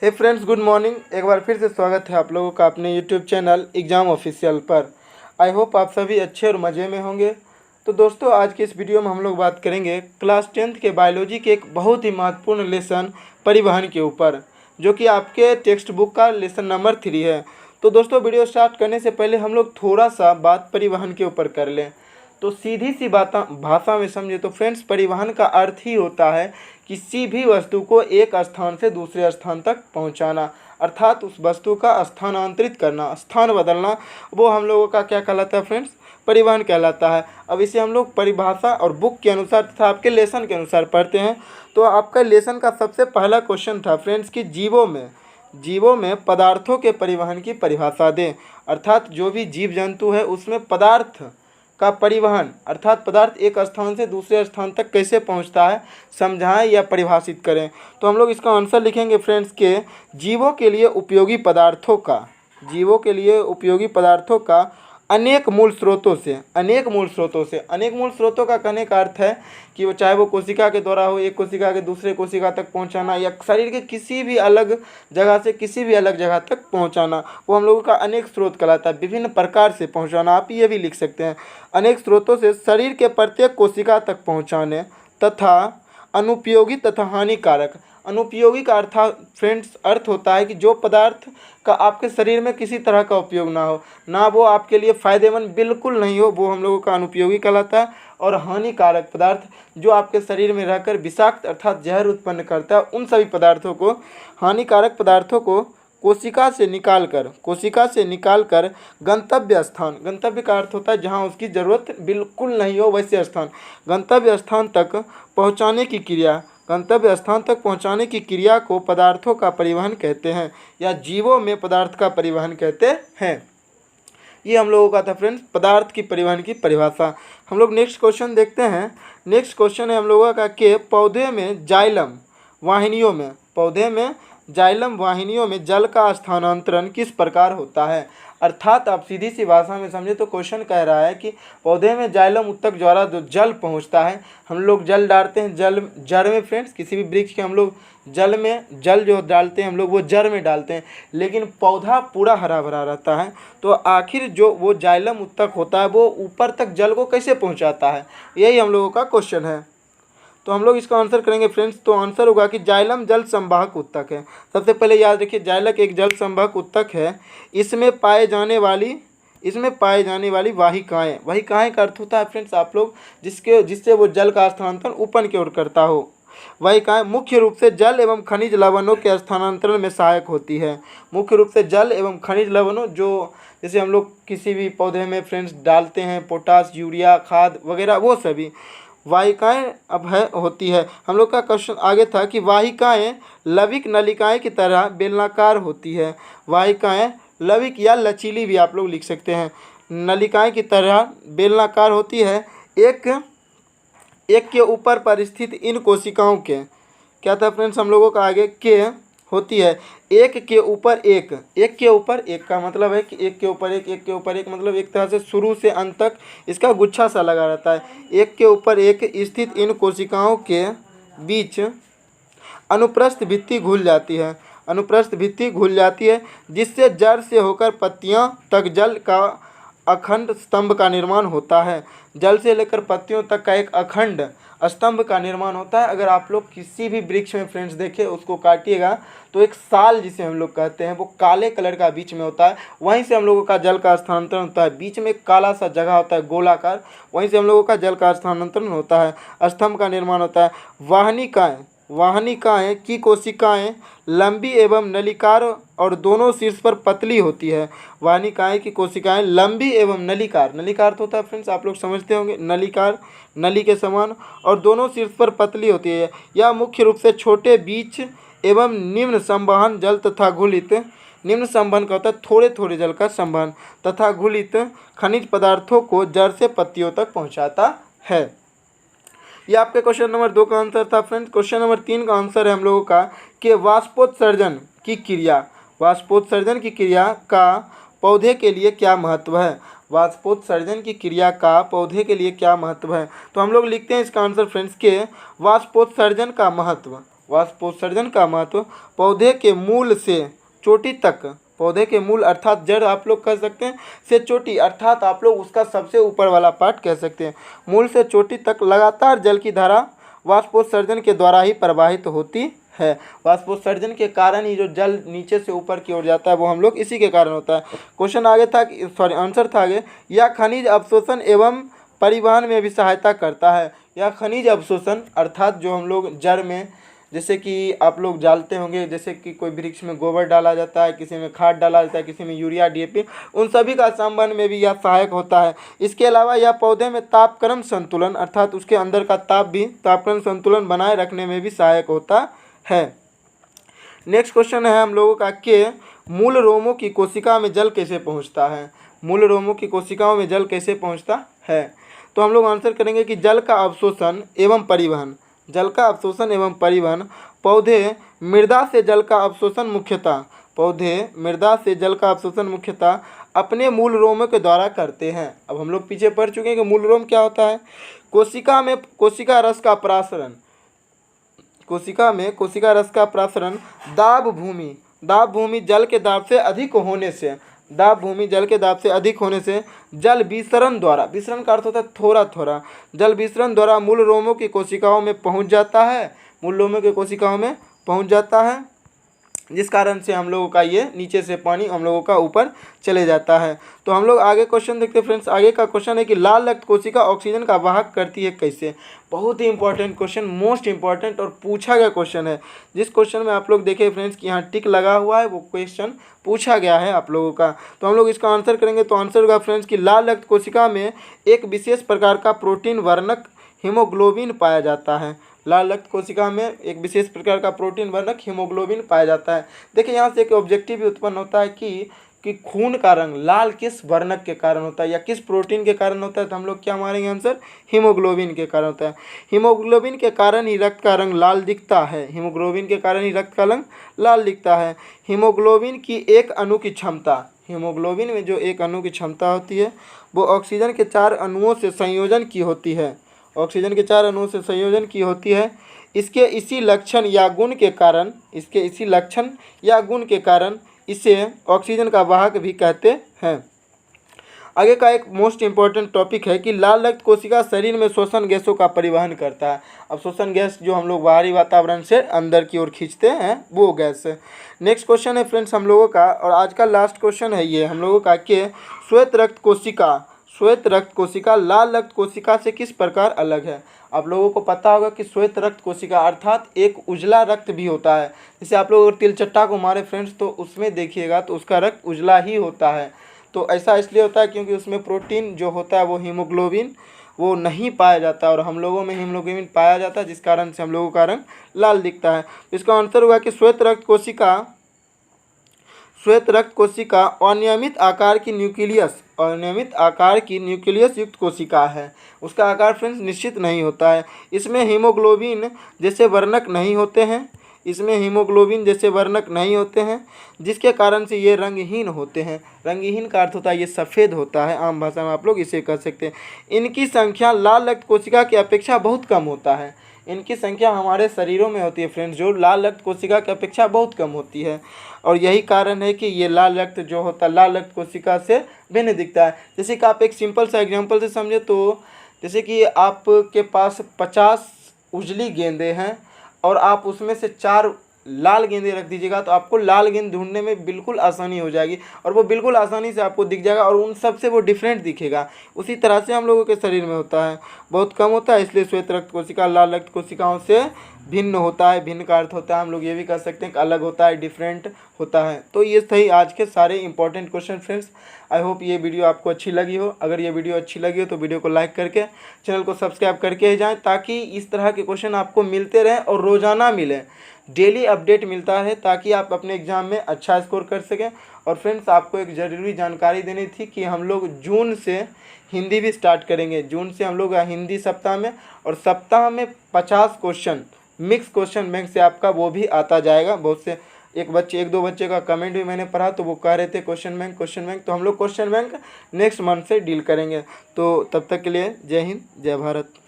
हे friends, good morning. एक बार फिर से स्वागत है आप लोगों का अपने यूट्यूब चैनल एग्ज़ाम ऑफिशियल पर। आई होप आप सभी अच्छे और मज़े में होंगे। तो दोस्तों, आज के इस वीडियो में हम लोग बात करेंगे क्लास 10th के बायोलॉजी के एक बहुत ही महत्वपूर्ण लेसन परिवहन के ऊपर, जो कि आपके टेक्स्ट बुक का लेसन नंबर 3 है। तो दोस्तों, वीडियो स्टार्ट करने से पहले हम लोग थोड़ा सा बात परिवहन के ऊपर कर लें। तो सीधी सी बात भाषा में समझे तो फ्रेंड्स, परिवहन का अर्थ ही होता है किसी भी वस्तु को एक स्थान से दूसरे स्थान तक पहुंचाना, अर्थात उस वस्तु का स्थानांतरित करना, स्थान बदलना। वो हम लोगों का क्या कहलाता है फ्रेंड्स? परिवहन कहलाता है। अब इसे हम लोग परिभाषा और बुक के अनुसार तथा आपके लेसन के अनुसार पढ़ते हैं। तो आपका लेसन का सबसे पहला क्वेश्चन था फ्रेंड्स कि जीवों में पदार्थों के परिवहन की परिभाषा दें। अर्थात जो भी जीव जंतु है उसमें पदार्थ का परिवहन, अर्थात पदार्थ एक स्थान से दूसरे स्थान तक कैसे पहुंचता है, समझाएं या परिभाषित करें। तो हम लोग इसका आंसर लिखेंगे फ्रेंड्स के जीवों के लिए उपयोगी पदार्थों का अनेक मूल स्रोतों का कहने का अर्थ है कि वो चाहे वो कोशिका के द्वारा हो, एक कोशिका के दूसरे कोशिका तक पहुंचाना, या शरीर के किसी भी अलग जगह से किसी भी अलग जगह तक पहुंचाना, वो हम लोगों का अनेक स्रोत कहलाता है। विभिन्न प्रकार से पहुंचाना, आप ये भी लिख सकते हैं, अनेक स्रोतों से शरीर के प्रत्येक कोशिका तक पहुंचाने। तथा अनुपयोगी तथा हानिकारक। अनुपयोगी का अर्थ होता है कि जो पदार्थ का आपके शरीर में किसी तरह का उपयोग ना हो, ना वो आपके लिए फ़ायदेमंद बिल्कुल नहीं हो, वो हम लोगों का अनुपयोगी कहलाता है। और हानिकारक पदार्थ, जो आपके शरीर में रहकर विषाक्त अर्थात जहर उत्पन्न करता है, उन सभी पदार्थों को, हानिकारक पदार्थों को कोशिका से निकाल कर गंतव्य का अर्थ होता है जहाँ उसकी ज़रूरत बिल्कुल नहीं हो वैसे स्थान, गंतव्य स्थान तक पहुँचाने की क्रिया को पदार्थों का परिवहन कहते हैं, या जीवों में पदार्थ का परिवहन कहते हैं। ये हम लोगों का था फ्रेंड्स पदार्थ की परिवहन की परिभाषा। हम लोग नेक्स्ट क्वेश्चन देखते हैं। नेक्स्ट क्वेश्चन है हम लोगों का कि पौधे में जाइलम वाहिनियों में जल का स्थानांतरण किस प्रकार होता है। अर्थात आप सीधी सी भाषा में समझे तो क्वेश्चन कह रहा है कि पौधे में जाइलम उत्तक द्वारा जो जल पहुंचता है, हम लोग जल डालते हैं जड़ में फ्रेंड्स, किसी भी वृक्ष के हम लोग जल जो डालते हैं हम लोग वो जड़ में डालते हैं, लेकिन पौधा पूरा हरा भरा रहता है। तो आखिर जो वो जाइलम उत्तक होता है वो ऊपर तक जल को कैसे पहुँचाता है, यही हम लोगों का क्वेश्चन है। तो हम लोग इसका आंसर करेंगे फ्रेंड्स। तो आंसर होगा कि जाइलम जल संवाहक उत्तक है। सबसे पहले याद रखिए, जाइलम एक जल संवाहक उत्तक है। इसमें पाए जाने वाली वाहिकाएं का अर्थ होता है फ्रेंड्स आप लोग जिससे वो जल का स्थानांतरण ऊपर की ओर करता हो। वाहिकाएं मुख्य रूप से जल एवं खनिज लवणों के स्थानांतरण में सहायक होती है। मुख्य रूप से जल एवं खनिज लवणों, जो जैसे हम लोग किसी भी पौधे में फ्रेंड्स डालते हैं, पोटास, यूरिया, खाद वगैरह, वो सभी वाहिकाएं होती है। हम लोग का क्वेश्चन आगे था कि वाहिकाएं लविक नलिकाएं की तरह बेलनाकार होती है। वाहिकाएं लविक या लचीली भी आप लोग लिख सकते हैं, नलिकाएं की तरह बेलनाकार होती है। एक के ऊपर पर स्थित इन कोशिकाओं के क्या था फ्रेंड्स हम लोगों का आगे के होती है एक के ऊपर एक का मतलब है कि एक के ऊपर एक मतलब एक तरह से शुरू से अंत तक इसका गुच्छा सा लगा रहता है। एक के ऊपर एक स्थित इन कोशिकाओं के बीच अनुप्रस्थ भित्ति घुल जाती है, जिससे जड़ से होकर पत्तियां तक जल का अखंड स्तंभ का निर्माण होता है। जल से लेकर पत्तियों तक का एक अखंड स्तंभ का निर्माण होता है। अगर आप लोग किसी भी वृक्ष में फ्रेंड्स देखें, उसको काटिएगा तो एक साल जिसे हम लोग कहते हैं वो काले कलर का बीच में होता है, वहीं से हम लोगों का जल का स्थानांतरण होता है। बीच में एक काला सा जगह होता है गोलाकार, वहीं से हम लोगों का जल का स्थानांतरण होता है, स्तंभ का निर्माण होता है। वाहनिकाएं की कोशिकाएं लंबी एवं नलिकार और दोनों शीर्ष पर पतली होती है। वाहनिकाएं की कोशिकाएं लंबी एवं नलिकार तो होता है फ्रेंड्स आप लोग समझते होंगे, नलिकार नली के समान, और दोनों शीर्ष पर पतली होती है। यह मुख्य रूप से छोटे बीच एवं निम्न संवहन जल तथा घुलित, निम्न संवहन का होता है थोड़े थोड़े जल का संवहन, तथा घुलित खनिज पदार्थों को जड़ से पत्तियों तक पहुँचाता है। यह आपके क्वेश्चन नंबर 2 का आंसर था फ्रेंड्स। क्वेश्चन नंबर 3 का आंसर है हम लोगों का कि वाष्पोत्सर्जन की क्रिया का पौधे के लिए क्या महत्व है। वाष्पोत्सर्जन की क्रिया का पौधे के लिए क्या महत्व है। तो हम लोग लिखते हैं इसका आंसर फ्रेंड्स के वाष्पोत्सर्जन का महत्व वाष्पोत्सर्जन का महत्व, पौधे के मूल से चोटी तक, पौधे के मूल अर्थात जड़ आप लोग कह सकते हैं, से चोटी अर्थात आप लोग उसका सबसे ऊपर वाला पार्ट कह सकते हैं। मूल से चोटी तक लगातार जल की धारा वाष्पोत्सर्जन के द्वारा ही प्रवाहित होती है। वाष्पोत्सर्जन के कारण ही जो जल नीचे से ऊपर की ओर जाता है वो हम लोग इसी के कारण होता है। क्वेश्चन आगे था, आंसर था आगे, यह खनिज अवशोषण एवं परिवहन में भी सहायता करता है। यह खनिज अवशोषण अर्थात जो हम लोग जड़ में, जैसे कि आप लोग जानते होंगे, जैसे कि कोई वृक्ष में गोबर डाला जाता है, किसी में खाद डाला जाता है, किसी में यूरिया DAP, उन सभी का संबंध में भी यह सहायक होता है। इसके अलावा यह पौधे में तापक्रम संतुलन अर्थात उसके अंदर का तापक्रम संतुलन बनाए रखने में भी सहायक होता है। नेक्स्ट क्वेश्चन है हम लोगों का कि मूल रोमों की कोशिका में जल कैसे पहुंचता है। मूल रोमों की कोशिकाओं में जल कैसे पहुंचता है, तो हम लोग आंसर करेंगे कि जल का अवशोषण एवं परिवहन। जल का अवशोषण एवं परिवहन, पौधे मृदा से जल का अवशोषण मुख्यतः अपने मूल रोमों के द्वारा करते हैं। अब हम लोग पीछे पढ़ चुके हैं कि मूल रोम क्या होता है। कोशिका में कोशिका रस का प्रासरण, कोशिका में कोशिका रस का प्रासरण दाब भूमि जल के दाब से अधिक होने से, दाब भूमि जल के दाब से अधिक होने से जल विसरण द्वारा, विसरण का अर्थ होता है थोड़ा थोड़ा, जल विसरण द्वारा मूल रोमों की कोशिकाओं में पहुंच जाता है, मूल रोमों की कोशिकाओं में पहुंच जाता है, जिस कारण से हम लोगों का ये नीचे से पानी हम लोगों का ऊपर चले जाता है। तो हम लोग आगे क्वेश्चन देखते हैं फ्रेंड्स। आगे का क्वेश्चन है कि लाल रक्त कोशिका ऑक्सीजन का वाहक करती है कैसे। बहुत ही इंपॉर्टेंट क्वेश्चन, मोस्ट इंपॉर्टेंट और पूछा गया क्वेश्चन है। जिस क्वेश्चन में आप लोग देखें फ्रेंड्स कि यहाँ टिक लगा हुआ है, वो क्वेश्चन पूछा गया है आप लोगों का। तो हम लोग इसका आंसर करेंगे। तो आंसर होगा फ्रेंड्स कि लाल रक्त कोशिका में एक विशेष प्रकार का प्रोटीन वर्णक हीमोग्लोबिन पाया जाता है। लाल रक्त कोशिका में एक विशेष प्रकार का प्रोटीन वर्णक हीमोग्लोबिन पाया जाता है। देखिए यहाँ से एक ऑब्जेक्टिव भी उत्पन्न होता है कि खून का रंग लाल किस वर्णक के कारण होता है या किस प्रोटीन के कारण होता है, तो हम लोग क्या मारेंगे आंसर, हीमोग्लोबिन के कारण होता है। हीमोग्लोबिन के कारण ही रक्त का रंग लाल दिखता है, हीमोग्लोबिन के कारण ही रक्त का रंग लाल दिखता है। हीमोग्लोबिन की एक अणु की क्षमता, हीमोग्लोबिन में जो एक अणु की क्षमता होती है वो ऑक्सीजन के 4 अणुओं से संयोजन की होती है, ऑक्सीजन के 4 अणुओं से संयोजन की होती है। इसके इसी लक्षण या गुण के कारण इसे ऑक्सीजन का वाहक भी कहते हैं। आगे का एक मोस्ट इंपॉर्टेंट टॉपिक है कि लाल रक्त कोशिका शरीर में शोषण गैसों का परिवहन करता है। अब शोषण गैस जो हम लोग बाहरी वातावरण से अंदर की ओर खींचते हैं वो गैस है। नेक्स्ट क्वेश्चन है फ्रेंड्स हम लोगों का, और आज का लास्ट क्वेश्चन है ये हम लोगों का कि श्वेत रक्त कोशिका लाल रक्त कोशिका से किस प्रकार अलग है। आप लोगों को पता होगा कि श्वेत रक्त कोशिका अर्थात एक उजला रक्त भी होता है। जैसे आप लोग तिलचट्टा को मारे फ्रेंड्स तो उसमें देखिएगा तो उसका रक्त उजला ही होता है। तो ऐसा इसलिए होता है क्योंकि उसमें प्रोटीन जो होता है वो हीमोग्लोबिन वो नहीं पाया जाता और हम लोगों में हीमोग्लोबिन पाया जाता है, जिस कारण से हम लोगों का रंग लाल दिखता है। इसका आंसर होगा कि श्वेत रक्त कोशिका अनियमित आकार की न्यूक्लियस युक्त कोशिका है। उसका आकार फ्रेंड्स निश्चित नहीं होता है। इसमें हीमोग्लोबिन जैसे वर्णक नहीं होते हैं, जिसके कारण से ये रंगहीन होते हैं। रंगहीन का अर्थ होता है ये सफ़ेद होता है, आम भाषा में आप लोग इसे कह सकते हैं। इनकी संख्या लाल रक्त कोशिका की अपेक्षा बहुत कम होता है। इनकी संख्या हमारे शरीरों में होती है फ्रेंड्स जो लाल रक्त कोशिका की अपेक्षा बहुत कम होती है, और यही कारण है कि ये लाल रक्त जो होता है लाल रक्त कोशिका से भिन्न दिखता है। जैसे कि आप एक सिंपल सा एग्जांपल से समझे तो जैसे कि आपके पास 50 उजली गेंदें हैं और आप उसमें से 4 लाल गेंदें रख दीजिएगा तो आपको लाल गेंद ढूंढने में बिल्कुल आसानी हो जाएगी और वो बिल्कुल आसानी से आपको दिख जाएगा और उन सब से वो डिफरेंट दिखेगा। उसी तरह से हम लोगों के शरीर में होता है, बहुत कम होता है, इसलिए श्वेत रक्त कोशिका लाल रक्त कोशिकाओं से भिन्न होता है। भिन्न का अर्थ होता है हम लोग ये भी कह सकते हैं कि अलग होता है, डिफरेंट होता है। तो ये सही आज के सारे important question friends. I hope ये वीडियो आपको अच्छी लगी हो। अगर ये वीडियो अच्छी लगी हो तो वीडियो को लाइक करके चैनल को सब्सक्राइब करके ही जाएँ, ताकि इस तरह के क्वेश्चन आपको मिलते रहें और रोज़ाना मिलें, डेली अपडेट मिलता है, ताकि आप अपने एग्ज़ाम में अच्छा स्कोर कर सकें। और फ्रेंड्स आपको एक ज़रूरी जानकारी देनी थी कि हम लोग जून से हिंदी भी स्टार्ट करेंगे। जून से हम लोग हिंदी सप्ताह में, और सप्ताह में 50 क्वेश्चन मिक्स क्वेश्चन बैंक से आपका वो भी आता जाएगा। बहुत से एक दो बच्चे का कमेंट भी मैंने पढ़ा तो वो कह रहे थे क्वेश्चन बैंक, तो हम लोग क्वेश्चन बैंक नेक्स्ट मंथ से डील करेंगे। तो तब तक के लिए जय हिंद, जय भारत।